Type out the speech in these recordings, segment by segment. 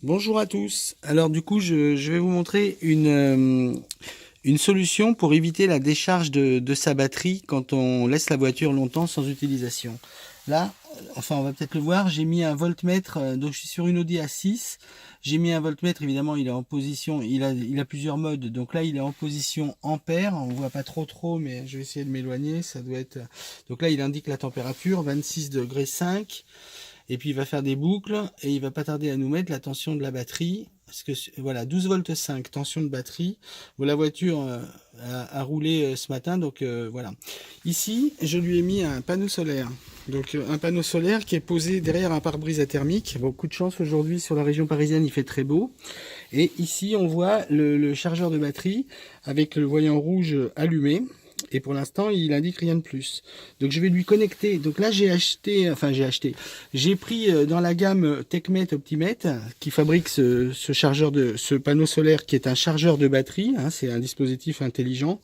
Bonjour à tous. Alors du coup, je vais vous montrer une solution pour éviter la décharge de sa batterie quand on laisse la voiture longtemps sans utilisation. Là, enfin on va peut-être le voir, j'ai mis un voltmètre, donc je suis sur une Audi A6. J'ai mis un voltmètre, évidemment il est en position, il a plusieurs modes. Donc là il est en position ampère, on voit pas trop, mais je vais essayer de m'éloigner, ça doit être... Donc là il indique la température, 26 degrés 5. Et puis il va faire des boucles et il va pas tarder à nous mettre la tension de la batterie. Parce que voilà, 12 volts 5, tension de batterie. Bon, la voiture a roulé ce matin, donc voilà. Ici, je lui ai mis un panneau solaire. Donc un panneau solaire qui est posé derrière un pare-brise thermique. Beaucoup de chance aujourd'hui sur la région parisienne, il fait très beau. Et ici, on voit le chargeur de batterie avec le voyant rouge allumé. Et pour l'instant, il indique rien de plus. Donc je vais lui connecter. Donc là, j'ai pris dans la gamme TechMet Optimet qui fabrique ce chargeur ce panneau solaire qui est un chargeur de batterie. Hein, c'est un dispositif intelligent.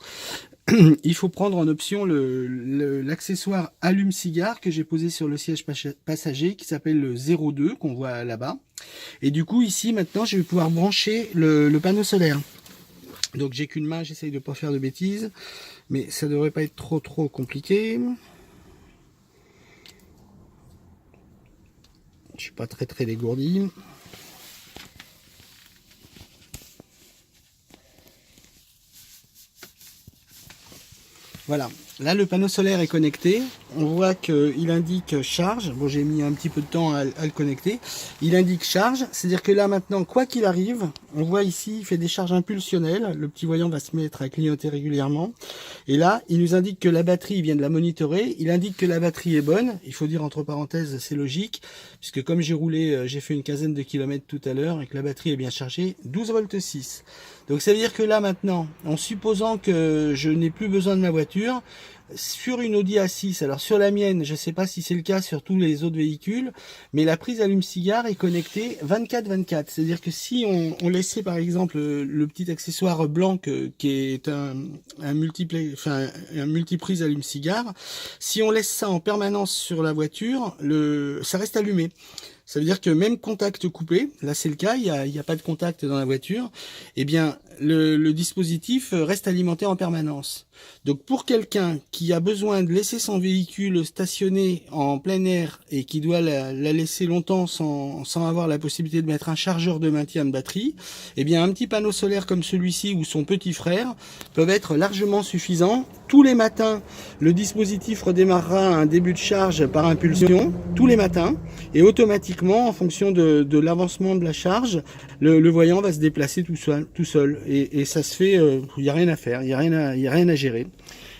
Il faut prendre en option l'accessoire allume-cigare que j'ai posé sur le siège passager qui s'appelle le 02 qu'on voit là-bas. Et du coup, ici, maintenant, je vais pouvoir brancher le panneau solaire. Donc j'ai qu'une main, j'essaye de ne pas faire de bêtises, mais ça devrait pas être trop compliqué. Je suis pas très dégourdi. Voilà, là le panneau solaire est connecté, on voit qu'il indique charge, bon j'ai mis un petit peu de temps à le connecter, il indique charge, c'est-à-dire que là maintenant, quoi qu'il arrive, on voit ici, il fait des charges impulsionnelles, le petit voyant va se mettre à clignoter régulièrement, et là il nous indique que la batterie, il vient de la monitorer, il indique que la batterie est bonne, il faut dire entre parenthèses, c'est logique, puisque comme j'ai roulé, j'ai fait une quinzaine de kilomètres tout à l'heure, et que la batterie est bien chargée, 12 volts 6. Donc ça veut dire que là maintenant, en supposant que je n'ai plus besoin de ma voiture, sur une Audi A6, alors sur la mienne, je ne sais pas si c'est le cas sur tous les autres véhicules, mais la prise allume-cigare est connectée 24/24. C'est-à-dire que si on laissait par exemple le petit accessoire blanc qui est un multiprise allume-cigare, si on laisse ça en permanence sur la voiture, ça reste allumé. Ça veut dire que même contact coupé, là c'est le cas, il y a pas de contact dans la voiture, eh bien le dispositif reste alimenté en permanence. Donc pour quelqu'un qui a besoin de laisser son véhicule stationné en plein air et qui doit la laisser longtemps sans avoir la possibilité de mettre un chargeur de maintien de batterie, eh bien un petit panneau solaire comme celui-ci ou son petit frère peuvent être largement suffisants. Tous les matins, le dispositif redémarrera un début de charge par impulsion, tous les matins, et automatiquement, en fonction de l'avancement de la charge, le voyant va se déplacer tout seul. Et ça se fait, il n'y a rien à faire, il n'y a rien à gérer.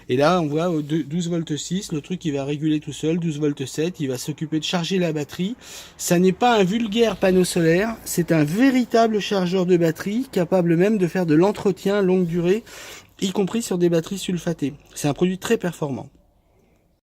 Et là, on voit 12 volts 6, le truc il va réguler tout seul, 12 volts 7, il va s'occuper de charger la batterie. Ça n'est pas un vulgaire panneau solaire, c'est un véritable chargeur de batterie, capable même de faire de l'entretien longue durée, y compris sur des batteries sulfatées. C'est un produit très performant.